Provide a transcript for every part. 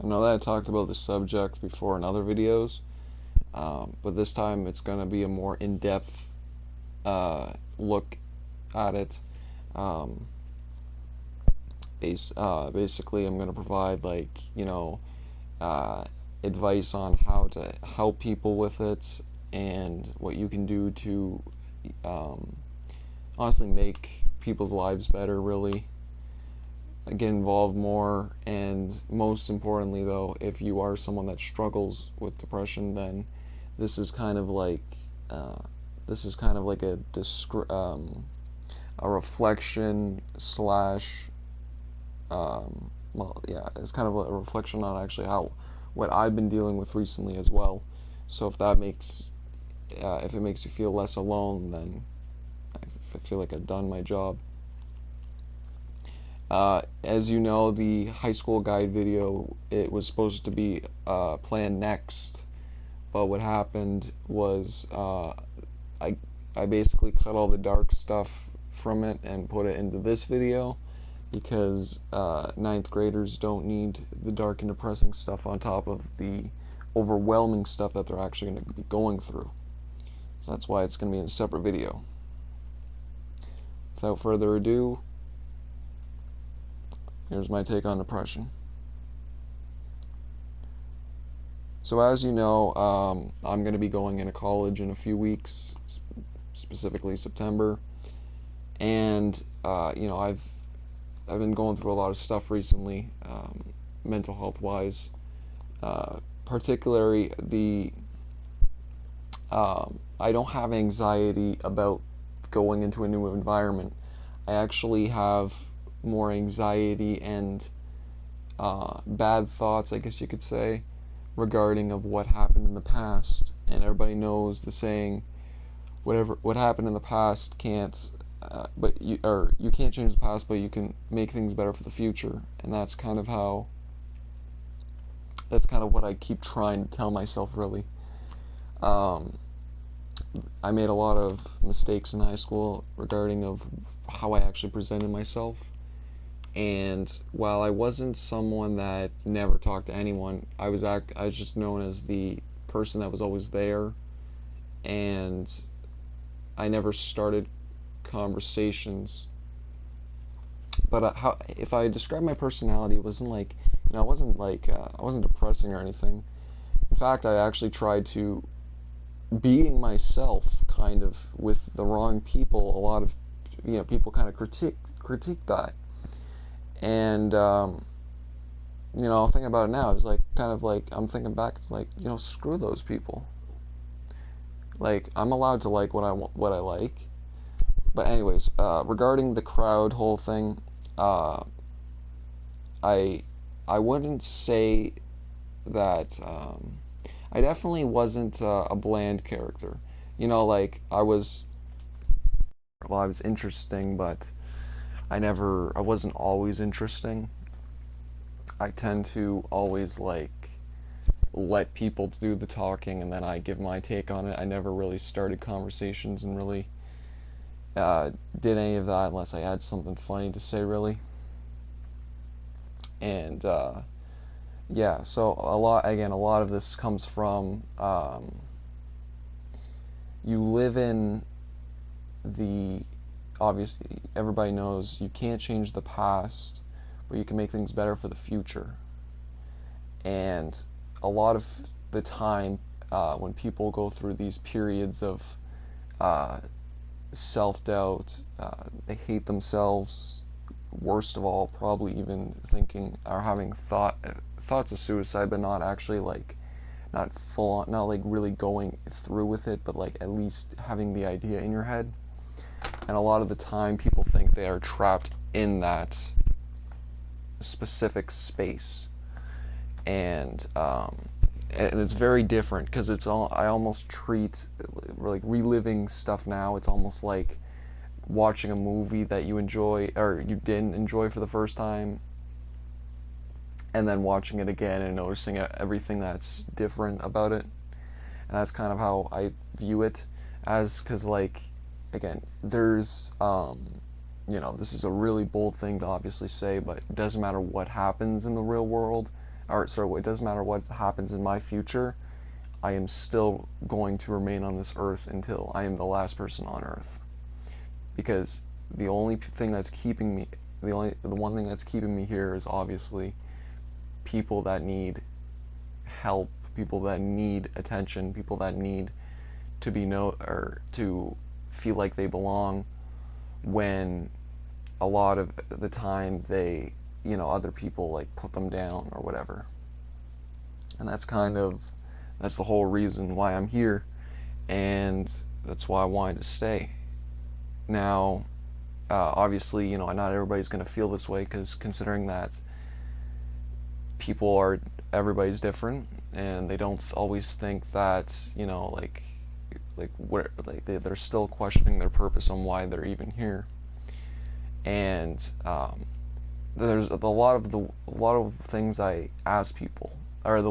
I know that I talked about the subject before in other videos, but this time it's going to be a more in-depth look at it. Um, Basically, I'm going to provide uh, advice on how to help people with it and what you can do to um, honestly make people's lives better, really. Get involved more, and most importantly, though, if you are someone that struggles with depression, then this is kind of like uh, this is kind of like a reflection slash well, yeah, it's kind of a reflection on actually how what I've been dealing with recently as well. So if it makes you feel less alone, then I feel like I've done my job. As you know, the high school guide video, it was supposed to be planned next, but what happened was I I basically cut all the dark stuff from it and put it into this video because ninth graders don't need the dark and depressing stuff on top of the overwhelming stuff that they're actually going to be going through. So that's why it's going to be in a separate video. Without further ado, here's my take on depression. So as you know, I'm going to be going into college in a few weeks, specifically September, and I've been going through a lot of stuff recently, mental health wise. Particularly I don't have anxiety about going into a new environment. I actually have more anxiety and bad thoughts, I guess you could say, regarding of what happened in the past. And everybody knows the saying, what happened in the past can't, but you can't change the past, but you can make things better for the future. And that's kind of what I keep trying to tell myself, really. Um, I made a lot of mistakes in high school regarding of how I actually presented myself. And while I wasn't someone that never talked to anyone, I was just known as the person that was always there, and I never started conversations. But if I describe my personality, it wasn't like I wasn't depressing or anything. In fact, I actually tried to being myself kind of with the wrong people. A lot of people kind of critique that, and thinking about it now, it's like kind of like I'm thinking back. It's like screw those people. Like I'm allowed to like what I like. But anyways, regarding the crowd whole thing, uh, I I wouldn't say that I definitely wasn't a bland character. Like I was interesting, but I wasn't always interesting. I tend to always let people do the talking and then I give my take on it. I never really started conversations and really did any of that unless I had something funny to say, really. And yeah, so a lot of this comes from you live in the obviously everybody knows you can't change the past, but you can make things better for the future. And a lot of the time, when people go through these periods of uh, self doubt, they hate themselves. Worst of all, probably even thinking or having thoughts of suicide, but not actually not full on, not like really going through with it, but like at least having the idea in your head. And a lot of the time, people think they are trapped in that specific space, and it's very different because it's all I almost treat like reliving stuff now. It's almost like watching a movie that you enjoy or you didn't enjoy for the first time, and then watching it again and noticing everything that's different about it. And that's kind of how I view it as, because again, there's this is a really bold thing to obviously say, but it doesn't matter what happens in the real world or sorry, it doesn't matter what happens in my future, I am still going to remain on this earth until I am the last person on earth. Because the only thing that's keeping me, the one thing that's keeping me here is obviously people that need help, people that need attention, people that need to be or to feel like they belong, when a lot of the time they, other people like put them down or whatever. And that's the whole reason why I'm here, and that's why I wanted to stay. Now, obviously, not everybody's going to feel this way, because considering that everybody's different, and they don't always think that, they're still questioning their purpose on why they're even here. And there's a lot of things I ask people, or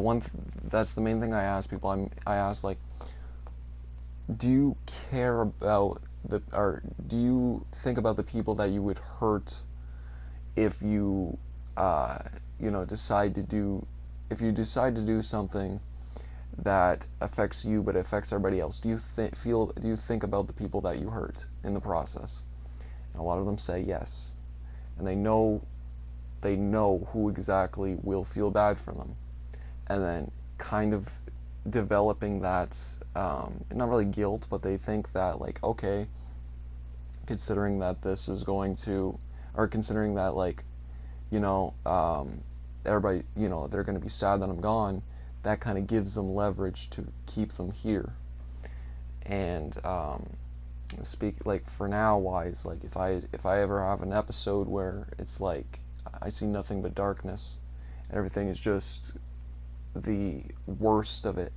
that's the main thing I ask people. I ask, like, do you care about or do you think about the people that you would hurt if you decide to do something that affects you but affects everybody else? Do you think about the people that you hurt in the process? And a lot of them say yes, and they know who exactly will feel bad for them, and then kind of developing that, not really guilt, but they think that, like, okay, considering that this is going to, or considering that, like, everybody, they're going to be sad that I'm gone, that kind of gives them leverage to keep them here. And for now wise, like, if I ever have an episode where it's like I see nothing but darkness, and everything is just the worst of it,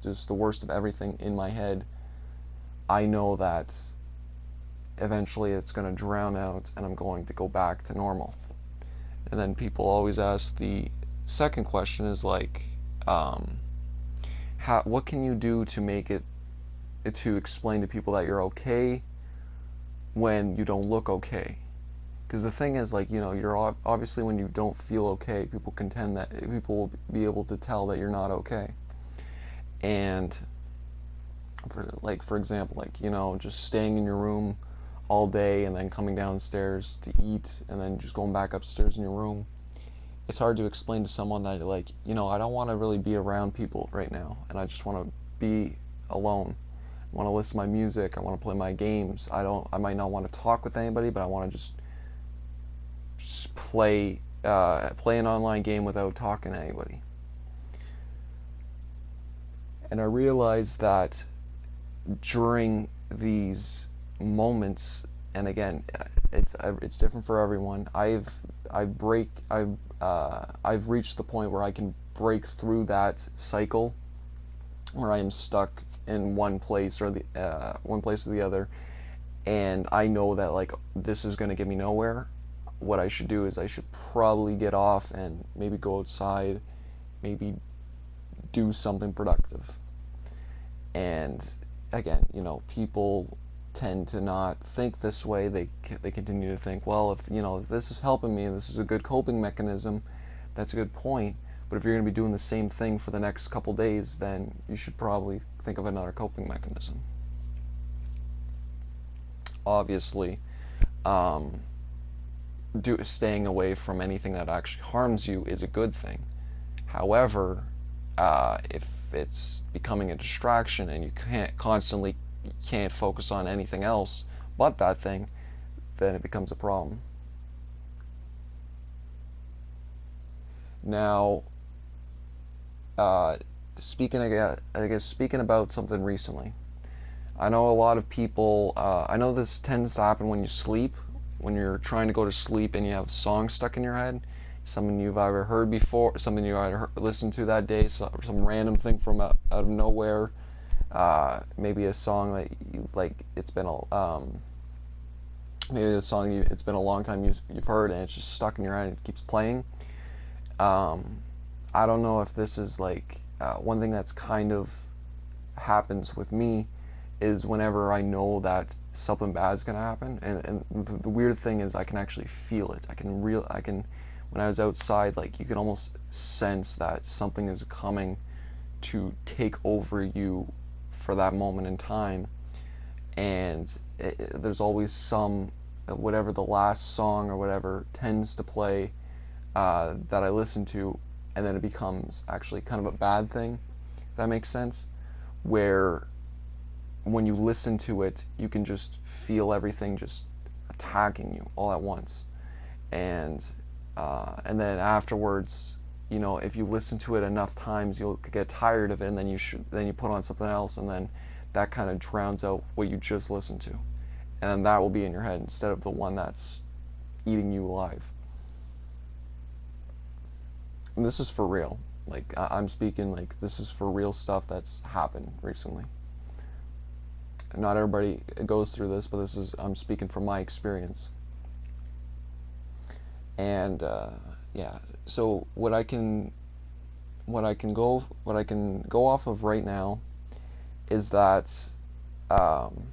just the worst of everything in my head, I know that eventually it's going to drown out and I'm going to go back to normal. And then people always ask, the second question is like, what can you do to make it, to explain to people that you're okay when you don't look okay? Because the thing is, like, you're obviously, when you don't feel okay, people will be able to tell that you're not okay. And for example, like, just staying in your room all day and then coming downstairs to eat and then just going back upstairs in your room, it's hard to explain to someone that, like, I don't want to really be around people right now, and I just want to be alone. I want to listen to my music, I want to play my games. I might not want to talk with anybody, but I want to just play an online game without talking to anybody. And I realized that during these moments, and again, it's different for everyone. I've reached the point where I can break through that cycle, where I am stuck in one place or the other, and I know that, like, this is going to get me nowhere. What I should do is I should probably get off and maybe go outside, maybe do something productive. And again, people tend to not think this way. They continue to think, well, if this is helping me and this is a good coping mechanism, that's a good point. But if you're going to be doing the same thing for the next couple days, then you should probably think of another coping mechanism. Obviously, staying away from anything that actually harms you is a good thing. However, if it's becoming a distraction and you can't focus on anything else but that thing, then it becomes a problem. Now, speaking about something recently, I know a lot of people, I know this tends to happen when you sleep, when you're trying to go to sleep and you have a song stuck in your head, something you've either heard before, something you either listened to that day, some random thing from out of nowhere, maybe a song that it's been a long time you've heard, and it's just stuck in your head and it keeps playing. I don't know if this is one thing that's kind of happens with me is whenever I know that something bad is gonna happen, and the weird thing is I can actually feel it. when I was outside, like you can almost sense that something is coming to take over you for that moment in time. And there's always some, whatever the last song or whatever tends to play that I listen to, and then it becomes actually kind of a bad thing, if that makes sense, where when you listen to it, you can just feel everything just attacking you all at once. And then afterwards, you know, if you listen to it enough times, you'll get tired of it, and then you put on something else, and then that kind of drowns out what you just listened to, and then that will be in your head instead of the one that's eating you alive. And this is for real. Like I'm speaking, like this is for real stuff that's happened recently. Not everybody goes through this, but I'm speaking from my experience. And yeah, so what I can go off of right now is that um,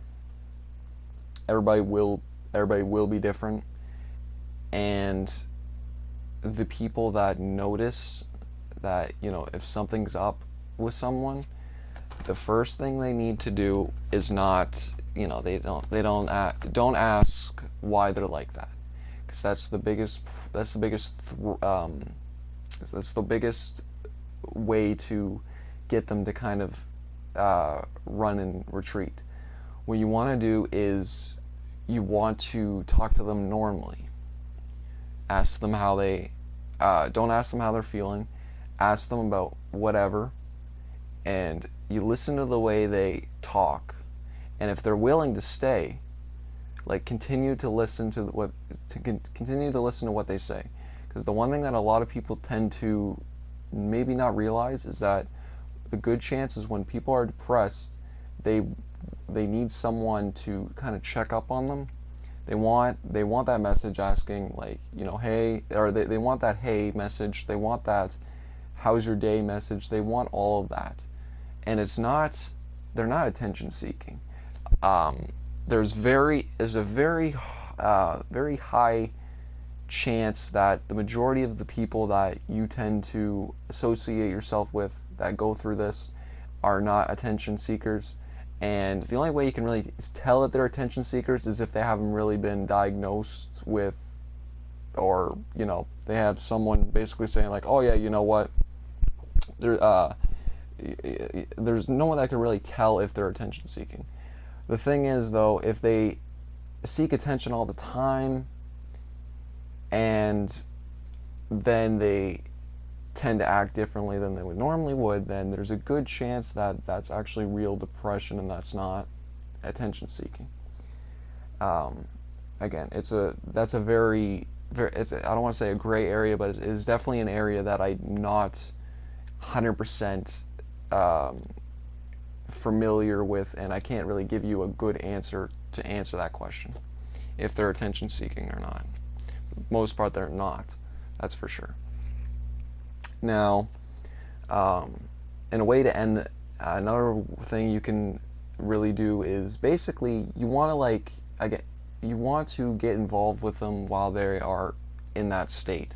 everybody will be different, and the people that notice that, you know, if something's up with someone, the first thing they need to do is not, you know, don't ask why they're like that, because that's the biggest way to get them to kind of run and retreat. What you want to do is you want to talk to them normally. Ask them how they, don't ask them how they're feeling. Ask them about whatever, and you listen to the way they talk. And if they're willing to stay, like continue to listen to what they say. Because the one thing that a lot of people tend to maybe not realize is that the good chance is when people are depressed, they need someone to kind of check up on them. They want that message asking, like, you know, hey, or they want that hey message. They want that how's your day message. They want all of that. And they're not attention seeking. There's a very high chance that the majority of the people that you tend to associate yourself with that go through this are not attention seekers. And the only way you can really tell that they're attention seekers is if they haven't really been diagnosed with, or, you know, they have someone basically saying like, oh yeah, you know what, there's no one that can really tell if they're attention seeking. The thing is, though, if they seek attention all the time and then they tend to act differently than they would normally would, then there's a good chance that that's actually real depression and that's not attention seeking. Again, that's a very I don't want to say a gray area, but it is definitely an area that I'm not 100% familiar with, and I can't really give you a good answer to answer that question, if they're attention seeking or not. For the most part, they're not. That's for sure. Now, in a way to end, another thing you can really do is basically you want to get involved with them while they are in that state.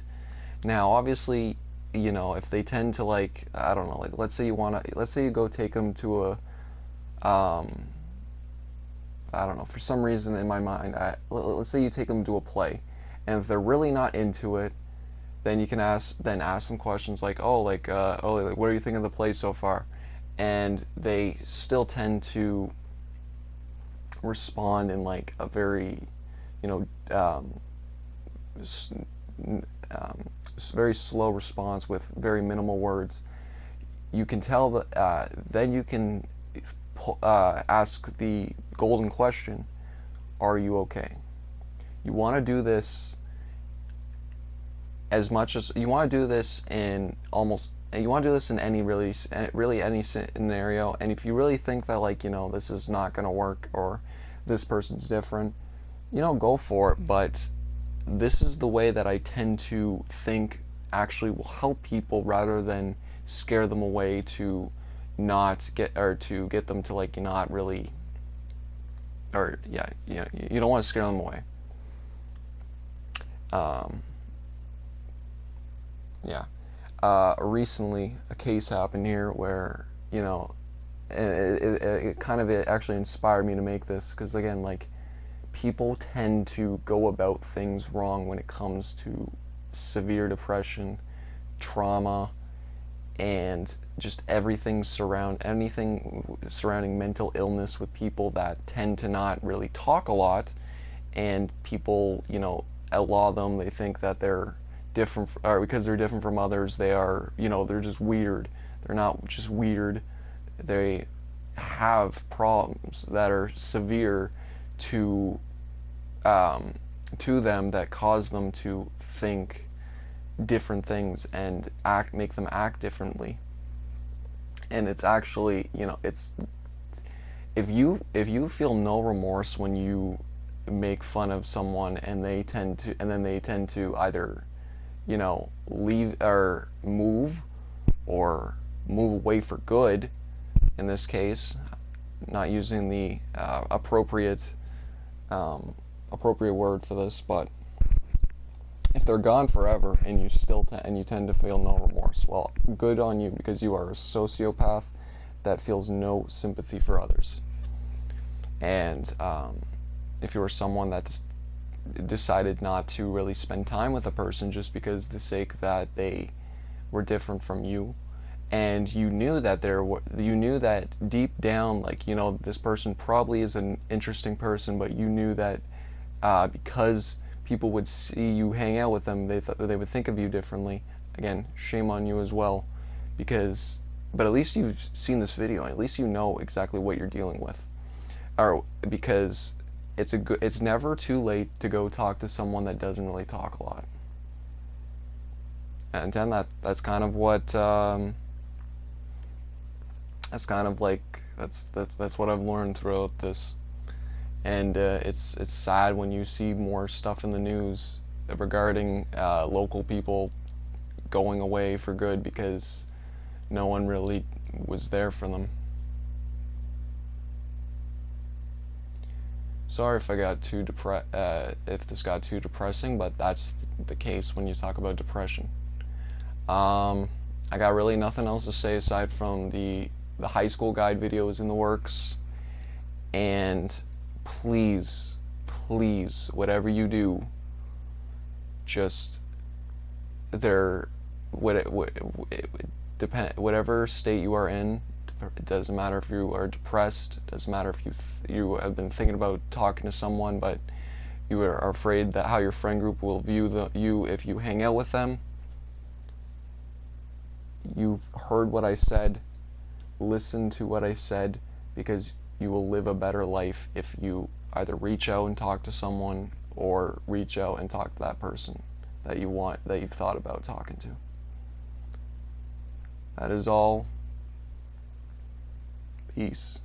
Now, obviously, you know, if they tend to, like, I don't know, like let's say you go take them to a I don't know, for some reason in my mind, let's say you take them to a play, and if they're really not into it, then you can ask some questions like, like what are you thinking of the play so far? And they still tend to respond in like a very, you know, very slow response with very minimal words. You can tell that then you can ask the golden question: are you okay? You want to do this as much as you want to do this in really any scenario. And if you really think that, like, you know, this is not going to work or this person's different, you know, go for it. But this is the way that I tend to think actually will help people, rather than scare them away to not get, or to get them to, like, not really, or yeah, you don't want to scare them away. Yeah. Recently, a case happened here where, you know, it kind of it actually inspired me to make this because, again, like, people tend to go about things wrong when it comes to severe depression, trauma, and just anything surrounding mental illness with people that tend to not really talk a lot, and people, outlaw them. They think that they're different, or because they're different from others, they are, they're just weird. They're not just weird. They have problems that are severe to to them that cause them to think different things and make them act differently. And it's actually, it's if you feel no remorse when you make fun of someone and then they tend to either, leave or move away for good, in this case, not using the appropriate word for this, but if they're gone forever and you tend to feel no remorse, well, good on you, because you are a sociopath that feels no sympathy for others. And if you were someone that decided not to really spend time with a person just because the sake that they were different from you, and you knew that deep down, like, this person probably is an interesting person, but you knew that because people would see you hang out with them, they would think of you differently. Again, shame on you as well, but at least you've seen this video. At least you know exactly what you're dealing with, or because it's never too late to go talk to someone that doesn't really talk a lot. And then that's kind of like that's what I've learned throughout this. And it's sad when you see more stuff in the news regarding local people going away for good because no one really was there for them. Sorry if I got if this got too depressing, but that's the case when you talk about depression. I got really nothing else to say aside from the high school guide videos in the works. And please, please, whatever you do, just whatever state you are in. It doesn't matter if you are depressed. It doesn't matter if you have been thinking about talking to someone, but you are afraid that how your friend group will view you if you hang out with them. You've heard what I said. Listen to what I said, because you will live a better life if you either reach out and talk to someone, or reach out and talk to that person that you've thought about talking to. That is all. Peace.